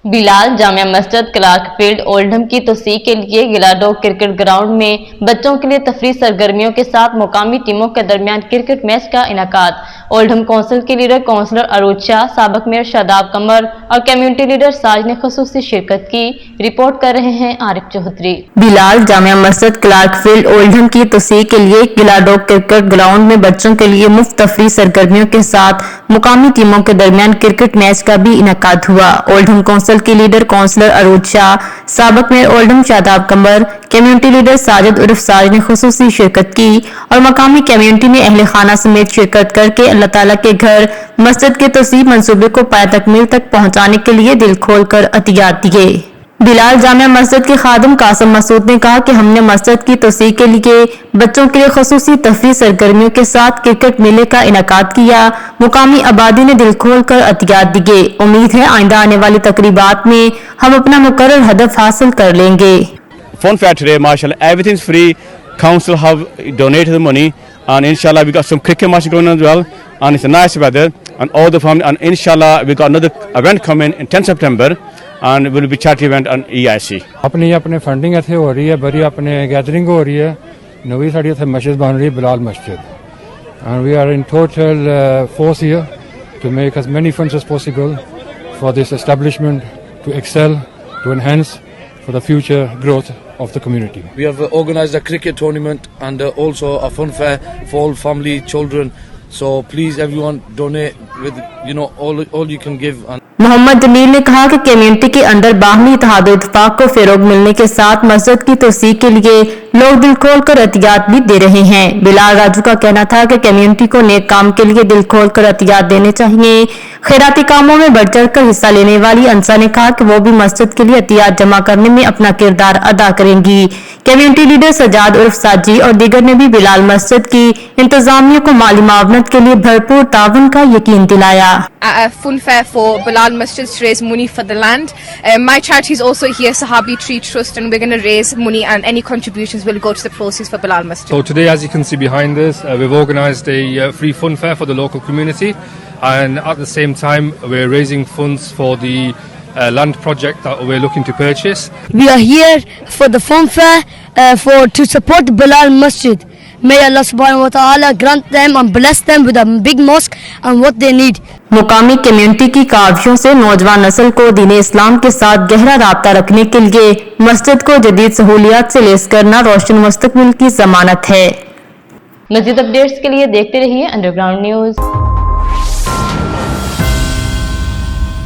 Bilal Jamia Masjid Clark field Oldham की तोसी के लिए गिलाडोग क्रिकेट ग्राउंड में बच्चों के लिए तफरी सरगर्मियों के साथ मुकामी टीमों के दरमियान क्रिकेट मैच का इनेकाद। ओल्डहम कौंसिल के लीडर काउंसलर अरूज शाह, साबिक मेयर शादाब कमर और कम्युनिटी लीडर साज ने खुसूसी शिरकत की। रिपोर्ट कर रहे हैं Arif Chaudhary. Bilal Jamia Masjid Clark field Oldham की तोसी के लिए गिलाडोग क्रिकेट ग्राउंड में बच्चों के लिए मुफ्त तफरी सरगर्मियों के साथ मुकामी टीमों के दरमियान क्रिकेट मैच का भी इनेकाद हुआ। ओल्डहम कौंसिल के लीडर काउंसलर अरूज शाह, साबिक मेयर ओल्डहम शादाब कमर, कम्युनिटी लीडर साजिद उर्फ साज ने खुसूसी शिरकत की और मकामी कम्युनिटी ने अहले खाना समेत शिरकत करके अल्लाह ताला के घर मस्जिद के तोसी मंसूबे को पाया तकमील तक पहुंचाने के लिए दिल खोल कर अतियात दिए। बिलाल जामिया मस्जिद के खादिम कासिम मसूद ने कहा कि हमने मस्जिद की तोसी के लिए बच्चों के लिए खुसूसी तफरी सरगर्मियों के साथ क्रिकेट मेले का इनेकाद किया। मुकामी आबादी ने दिल खोल कर अतियात दिए। उम्मीद है आइंदा आने वाली तकरीबात में हम अपना मुकर्रर हदफ हासिल कर लेंगे। Fun fair today, mashallah, everything's free. Council have donated the money, and inshallah we got some cricket match going on as well, and it's a nice weather, and all the family, and inshallah we got another event coming in 10 September, and it will be charity event on EIC. अपने funding इतने हो रही है, बड़ी अपने gathering हो रही है। नवी साड़ी इतने मस्जिद बन रही है, बिलाल मस्जिद, and we are in total force here to make as many funds as possible for this establishment to excel, to enhance for the future growth of the community. We have organized a cricket tournament and also a fun fair for all family, children. So please everyone donate with all you can give. Mohammad Jameel ने कहा कि community के अंदर बाहमी इत्तेहाद और इत्तेफाक को फेरोग मिलने के साथ मस्जिद की तोसी के लिए लोग दिल खोल कर अतियात भी दे रहे हैं। बिलाल राजू का कहना था कि कम्युनिटी को नेक काम के लिए दिल खोल कर अतियात देने चाहिए। खैराती कामों में बढ़ चढ़ कर हिस्सा लेने वाली अंसा ने कहा कि वो भी मस्जिद के लिए अतियात जमा करने में अपना किरदार अदा करेंगी। कम्युनिटी लीडर सजाद उर्फ साजी और दीगर ने भी बिलाल मस्जिद की इंतजामिया को माली मावनत के लिए भरपूर ताउन का यकीन दिलाया। A fun fair for Bilal Masjid to raise money for the land. My charity is also here, Sahabi Tree Trust, and we're going to raise money, and any contributions will go to the proceeds for Bilal Masjid. So today, as you can see behind us, we've organised a free fun fair for the local community, and at the same time, we're raising funds for the land project that we're looking to purchase. We are here for the fun fair to support Bilal Masjid. May Allah subhanahu wa ta'ala grant them and bless them with a big mosque and what they need. मुकामी community की काविशों से नौजवान नस्ल को दीन इस्लाम के साथ गहरा राब्ता रखने के लिए मस्जिद को जदीद सहूलियात से लैस करना रोशन मुस्तकबिल की जमानत है। मज़ीद अपडेट्स के लिए देखते रहिए अंडरग्राउंड न्यूज।